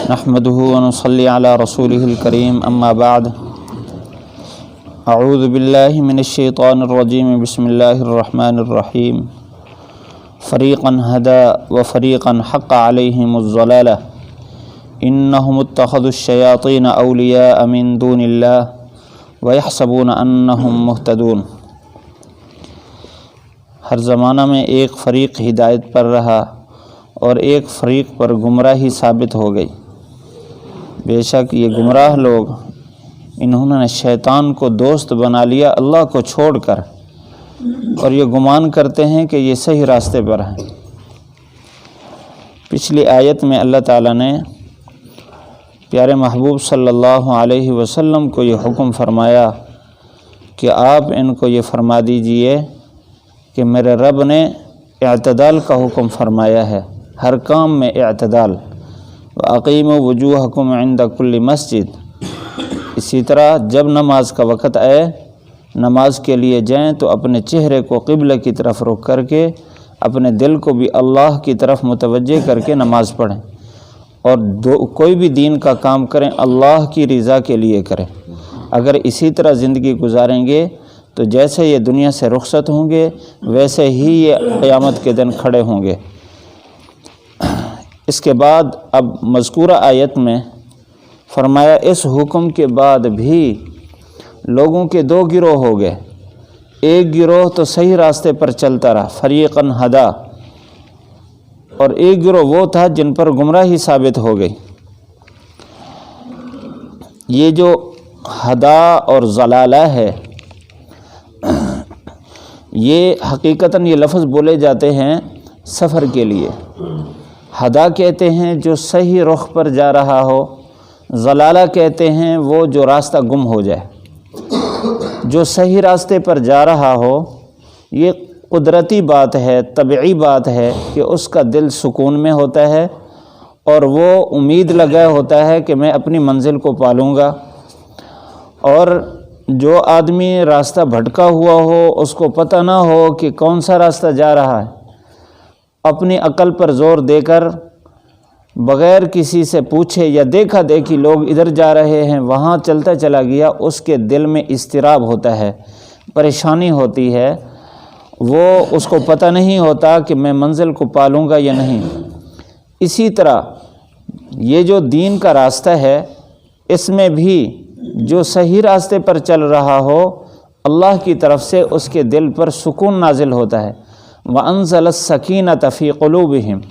نحمده ونصلي على رسوله الكريم اما بعد اعوذ باللہ من الشیطان الرجیم بسم اللہ الرحمن الرحیم فریقا هدى وفریقا حق علیہم الضلالہ انہم اتخذوا الشیاطین اولیاء من دون اللہ ویحسبون انہم مہتدون۔ ہر زمانہ میں ایک فریق ہدایت پر رہا اور ایک فریق پر گمراہی ثابت ہو گئی۔ بے شک یہ گمراہ لوگ انہوں نے شیطان کو دوست بنا لیا اللہ کو چھوڑ کر، اور یہ گمان کرتے ہیں کہ یہ صحیح راستے پر ہیں۔ پچھلی آیت میں اللہ تعالیٰ نے پیارے محبوب صلی اللہ علیہ وسلم کو یہ حکم فرمایا کہ آپ ان کو یہ فرما دیجئے کہ میرے رب نے اعتدال کا حکم فرمایا ہے، ہر کام میں اعتدال۔ وَأَقِيمُوا وُجُوهَكُمْ عِنْدَ كُلِّ مسجد، اسی طرح جب نماز کا وقت آئے، نماز کے لیے جائیں تو اپنے چہرے کو قبلہ کی طرف رخ کر کے اپنے دل کو بھی اللہ کی طرف متوجہ کر کے نماز پڑھیں، اور کوئی بھی دین کا کام کریں اللہ کی رضا کے لیے کریں۔ اگر اسی طرح زندگی گزاریں گے تو جیسے یہ دنیا سے رخصت ہوں گے ویسے ہی یہ قیامت کے دن کھڑے ہوں گے۔ اس کے بعد اب مذکورہ آیت میں فرمایا اس حکم کے بعد بھی لوگوں کے دو گروہ ہو گئے۔ ایک گروہ تو صحیح راستے پر چلتا رہا، فریقاً ہدا، اور ایک گروہ وہ تھا جن پر گمراہی ثابت ہو گئی۔ یہ جو ہدا اور ضلالہ ہے، یہ حقیقتاً یہ لفظ بولے جاتے ہیں سفر کے لیے۔ ہدا کہتے ہیں جو صحیح رخ پر جا رہا ہو، ضلالہ کہتے ہیں وہ جو راستہ گم ہو جائے۔ جو صحیح راستے پر جا رہا ہو، یہ قدرتی بات ہے، طبعی بات ہے کہ اس کا دل سکون میں ہوتا ہے اور وہ امید لگائے ہوتا ہے کہ میں اپنی منزل کو پالوں گا۔ اور جو آدمی راستہ بھٹکا ہوا ہو، اس کو پتہ نہ ہو کہ کون سا راستہ جا رہا ہے، اپنی عقل پر زور دے کر بغیر کسی سے پوچھے یا دیکھا دیکھی لوگ ادھر جا رہے ہیں وہاں چلتا چلا گیا، اس کے دل میں اضطراب ہوتا ہے، پریشانی ہوتی ہے، وہ اس کو پتہ نہیں ہوتا کہ میں منزل کو پالوں گا یا نہیں۔ اسی طرح یہ جو دین کا راستہ ہے، اس میں بھی جو صحیح راستے پر چل رہا ہو، اللہ کی طرف سے اس کے دل پر سکون نازل ہوتا ہے۔ وَأَنزَلَ السَّكِينَةَ فِي قُلُوبِهِمْ،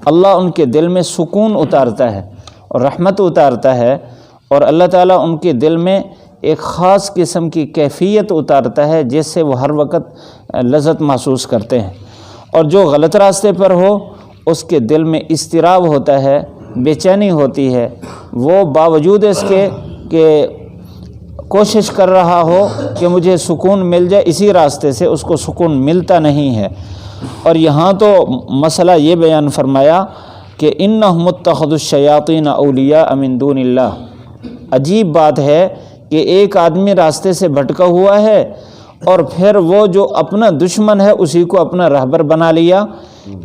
اللہ ان کے دل میں سکون اتارتا ہے اور رحمت اتارتا ہے، اور اللہ تعالیٰ ان کے دل میں ایک خاص قسم کی کیفیت اتارتا ہے جس سے وہ ہر وقت لذت محسوس کرتے ہیں۔ اور جو غلط راستے پر ہو اس کے دل میں اضطراب ہوتا ہے، بے چینی ہوتی ہے، وہ باوجود اس کے کہ کوشش کر رہا ہو کہ مجھے سکون مل جائے اسی راستے سے، اس کو سکون ملتا نہیں ہے۔ اور یہاں تو مسئلہ یہ بیان فرمایا کہ انہم اتخذوا الشیاطین اولیاء من دون اللہ۔ عجیب بات ہے کہ ایک آدمی راستے سے بھٹکا ہوا ہے اور پھر وہ جو اپنا دشمن ہے اسی کو اپنا رہبر بنا لیا۔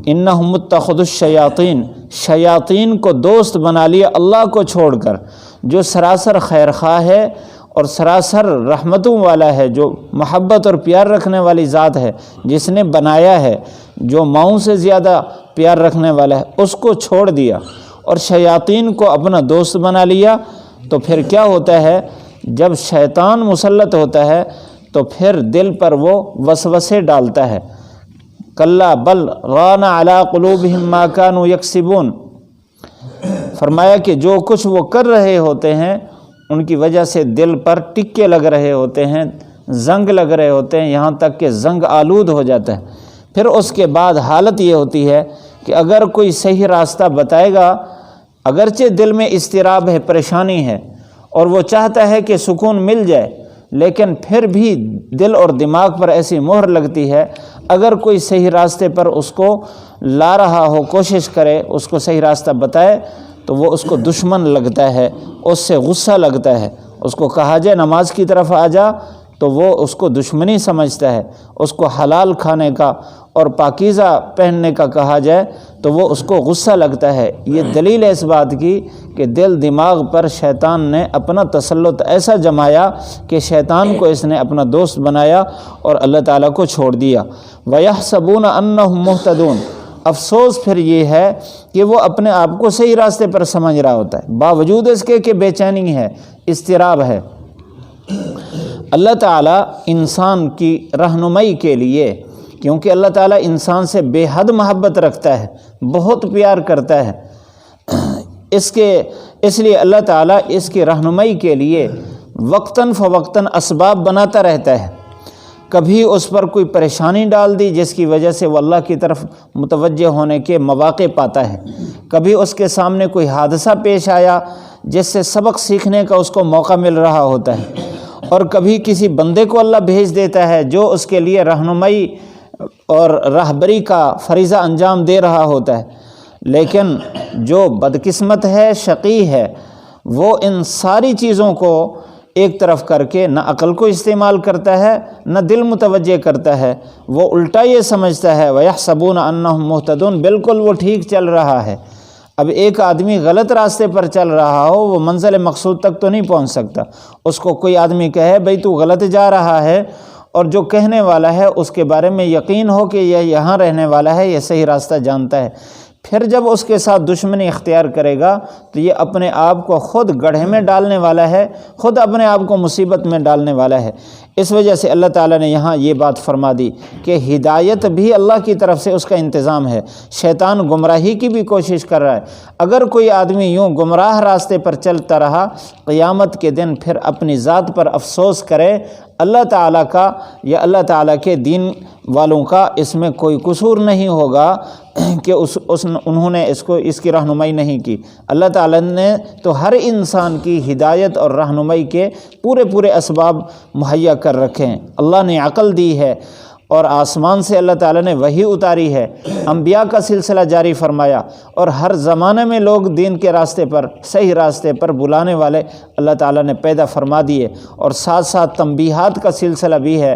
انہم اتخذوا الشیاطین، شیاطین کو دوست بنا لیا اللہ کو چھوڑ کر، جو سراسر خیر خواہ ہے اور سراسر رحمتوں والا ہے، جو محبت اور پیار رکھنے والی ذات ہے، جس نے بنایا ہے، جو ماؤں سے زیادہ پیار رکھنے والا ہے، اس کو چھوڑ دیا اور شیاطین کو اپنا دوست بنا لیا۔ تو پھر کیا ہوتا ہے؟ جب شیطان مسلط ہوتا ہے تو پھر دل پر وہ وسوسے ڈالتا ہے۔ کلا بل ران علی قلوبہم ما کانوا یکسبون، فرمایا کہ جو کچھ وہ کر رہے ہوتے ہیں ان کی وجہ سے دل پر ٹکے لگ رہے ہوتے ہیں، زنگ لگ رہے ہوتے ہیں، یہاں تک کہ زنگ آلود ہو جاتا ہے۔ پھر اس کے بعد حالت یہ ہوتی ہے کہ اگر کوئی صحیح راستہ بتائے گا، اگرچہ دل میں اضطراب ہے، پریشانی ہے، اور وہ چاہتا ہے کہ سکون مل جائے، لیکن پھر بھی دل اور دماغ پر ایسی مہر لگتی ہے، اگر کوئی صحیح راستے پر اس کو لا رہا ہو، کوشش کرے اس کو صحیح راستہ بتائے، تو وہ اس کو دشمن لگتا ہے، اس سے غصہ لگتا ہے۔ اس کو کہا جائے نماز کی طرف آ جا تو تو وہ اس کو دشمنی سمجھتا ہے، اس کو حلال کھانے کا اور پاکیزہ پہننے کا کہا جائے تو وہ اس کو غصہ لگتا ہے۔ یہ دلیل ہے اس بات کی کہ دل دماغ پر شیطان نے اپنا تسلط ایسا جمایا کہ شیطان کو اس نے اپنا دوست بنایا اور اللہ تعالیٰ کو چھوڑ دیا۔ وَيَحْسَبُونَ أَنَّهُمْ مُهْتَدُونَ، افسوس پھر یہ ہے کہ وہ اپنے آپ کو صحیح راستے پر سمجھ رہا ہوتا ہے، باوجود اس کے کہ بے چینی ہے، اضطراب ہے۔ اللہ تعالیٰ انسان کی رہنمائی کے لیے، کیونکہ اللہ تعالیٰ انسان سے بے حد محبت رکھتا ہے، بہت پیار کرتا ہے، اس لیے اللہ تعالیٰ اس کی رہنمائی کے لیے وقتاً فوقتاً اسباب بناتا رہتا ہے۔ کبھی اس پر کوئی پریشانی ڈال دی جس کی وجہ سے وہ اللہ کی طرف متوجہ ہونے کے مواقع پاتا ہے، کبھی اس کے سامنے کوئی حادثہ پیش آیا جس سے سبق سیکھنے کا اس کو موقع مل رہا ہوتا ہے، اور کبھی کسی بندے کو اللہ بھیج دیتا ہے جو اس کے لیے رہنمائی اور رہبری کا فریضہ انجام دے رہا ہوتا ہے۔ لیکن جو بدقسمت ہے، شقی ہے، وہ ان ساری چیزوں کو ایک طرف کر کے نہ عقل کو استعمال کرتا ہے نہ دل متوجہ کرتا ہے، وہ الٹا یہ سمجھتا ہے وَيَحْسَبُونَ أَنَّهُمْ مُهْتَدُونَ، بالکل وہ ٹھیک چل رہا ہے۔ اب ایک آدمی غلط راستے پر چل رہا ہو، وہ منزل مقصود تک تو نہیں پہنچ سکتا۔ اس کو کوئی آدمی کہے بھئی تو غلط جا رہا ہے، اور جو کہنے والا ہے اس کے بارے میں یقین ہو کہ یہ یہاں رہنے والا ہے، یہ صحیح راستہ جانتا ہے، پھر جب اس کے ساتھ دشمنی اختیار کرے گا تو یہ اپنے آپ کو خود گڑھے میں ڈالنے والا ہے، خود اپنے آپ کو مصیبت میں ڈالنے والا ہے۔ اس وجہ سے اللہ تعالیٰ نے یہاں یہ بات فرما دی کہ ہدایت بھی اللہ کی طرف سے اس کا انتظام ہے، شیطان گمراہی کی بھی کوشش کر رہا ہے۔ اگر کوئی آدمی یوں گمراہ راستے پر چلتا رہا، قیامت کے دن پھر اپنی ذات پر افسوس کرے، اللہ تعالیٰ کا یا اللہ تعالیٰ کے دین والوں کا اس میں کوئی قصور نہیں ہوگا کہ انہوں نے اس کی رہنمائی نہیں کی۔ اللہ تعالیٰ نے تو ہر انسان کی ہدایت اور رہنمائی کے پورے اسباب مہیا کر رکھے ہیں۔ اللہ نے عقل دی ہے، اور آسمان سے اللہ تعالیٰ نے وحی اتاری ہے، انبیاء کا سلسلہ جاری فرمایا، اور ہر زمانے میں لوگ دین کے راستے پر، صحیح راستے پر بلانے والے اللہ تعالیٰ نے پیدا فرما دیے، اور ساتھ ساتھ تنبیہات کا سلسلہ بھی ہے۔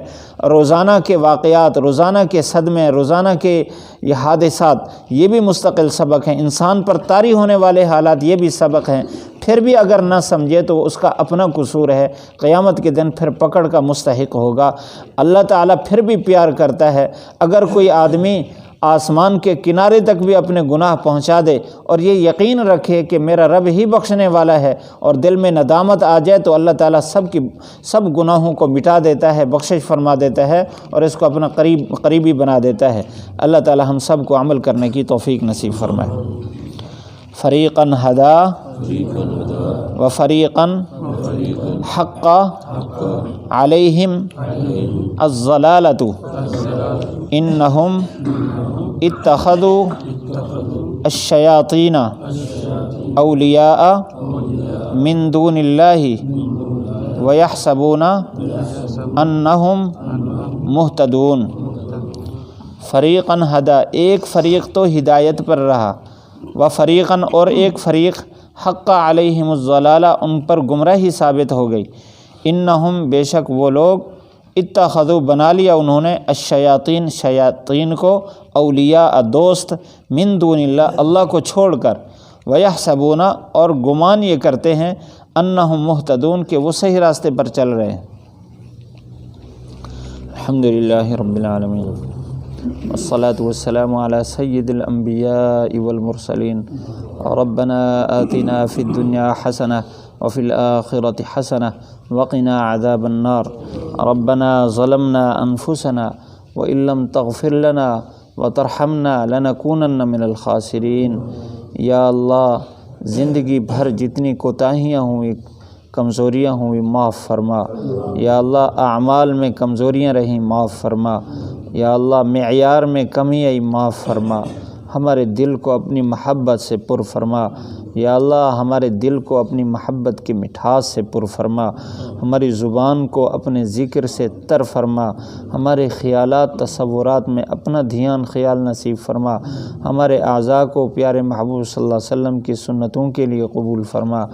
روزانہ کے واقعات، روزانہ کے صدمے، روزانہ کے یہ حادثات، یہ بھی مستقل سبق ہیں، انسان پر طاری ہونے والے حالات یہ بھی سبق ہیں۔ پھر بھی اگر نہ سمجھے تو اس کا اپنا قصور ہے، قیامت کے دن پھر پکڑ کا مستحق ہوگا۔ اللہ تعالیٰ پھر بھی پیار کرتا ہے۔ اگر کوئی آدمی آسمان کے کنارے تک بھی اپنے گناہ پہنچا دے اور یہ یقین رکھے کہ میرا رب ہی بخشنے والا ہے، اور دل میں ندامت آ جائے تو اللہ تعالیٰ سب گناہوں کو مٹا دیتا ہے، بخشش فرما دیتا ہے، اور اس کو اپنا قریبی بنا دیتا ہے۔ اللہ تعالیٰ ہم سب کو عمل کرنے کی توفیق نصیب فرمائے۔ فریقاً ہدا و فریقاً حق علیہم الضلالۃ انہم اتخذوا الشیاطین اولیاء من دون اللہ ویحسبون انہم مہتدون۔ فریقاً ہدا، ایک فریق تو ہدایت پر رہا، و فریقاً اور ایک فریق حق علیہم الضلالہ، ان پر گمراہی ثابت ہو گئی۔ انہم، بے شک وہ لوگ، اتخذوا بنا لیا انہوں نے، الشیاطین شیاطین کو، اولیاء دوست، من دون اللہ اللہ کو چھوڑ کر، ویحسبون اور گمان یہ کرتے ہیں، انہم مہتدون کہ وہ صحیح راستے پر چل رہے ہیں۔ الحمدللہ رب العالمین، والصلاة والسلام على سید الانبیاء والمرسلین۔ ربنا آتنا فی الدنیا حسنہ وفی الآخرة حسنہ وقنا عذاب النار۔ ربنا ظلمنا انفسنا وإن لم تغفر لنا وترحمنا لنکونن من الخاسرین۔ یا اللہ، زندگی بھر جتنی کوتاہیاں ہوئیں، کمزوریاں ہوئیں، معاف فرما۔ یا اللہ، اعمال میں کمزوریاں رہیں، معاف فرما۔ یا اللہ، معیار میں کمی آئی، معاف فرما۔ ہمارے دل کو اپنی محبت سے پر فرما، یا اللہ ہمارے دل کو اپنی محبت کی مٹھاس سے پر فرما، ہماری زبان کو اپنے ذکر سے تر فرما، ہمارے خیالات تصورات میں اپنا دھیان خیال نصیب فرما، ہمارے اعضاء کو پیارے محبوب صلی اللہ علیہ وسلم کی سنتوں کے لیے قبول فرما،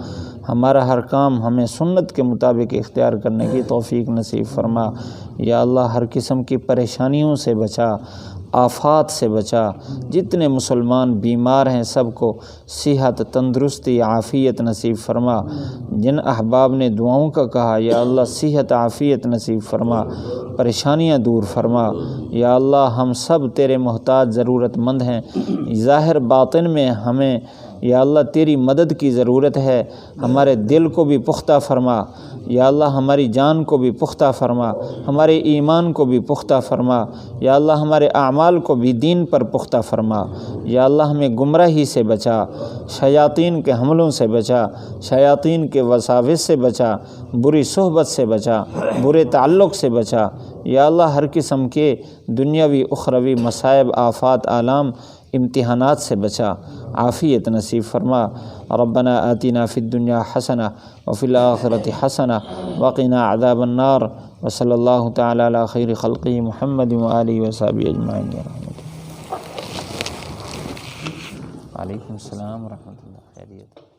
ہمارا ہر کام ہمیں سنت کے مطابق اختیار کرنے کی توفیق نصیب فرما، یا اللہ ہر قسم کی پریشانیوں سے بچا، آفات سے بچا، جتنے مسلمان بیمار ہیں سب کو صحت، تندرستی، عافیت نصیب فرما، جن احباب نے دعاؤں کا کہا یا اللہ صحت عافیت نصیب فرما، پریشانیاں دور فرما، یا اللہ ہم سب تیرے محتاج ضرورت مند ہیں، ظاہر باطن میں ہمیں یا اللہ تیری مدد کی ضرورت ہے، ہمارے دل کو بھی پختہ فرما، یا اللہ ہماری جان کو بھی پختہ فرما، ہمارے ایمان کو بھی پختہ فرما، یا اللہ ہمارے اعمال کو بھی دین پر پختہ فرما، یا اللہ ہمیں گمراہی سے بچا، شیاطین کے حملوں سے بچا، شیاطین کے وساوس سے بچا، بری صحبت سے بچا، برے تعلق سے بچا، یا اللہ ہر قسم کے دنیاوی اخروی مصائب، آفات، آلام، امتحانات سے بچا، عافیت نصیب فرما۔ ربنا آتنا فی الدنیا حسنہ وفی الآخرۃ حسنہ وقنا عذاب النار، وصلی اللہ تعالی علی خیر خلقہ محمد وآلہ وصحبہ اجمعین۔ وعلیکم السلام ورحمۃ اللہ، خیریت۔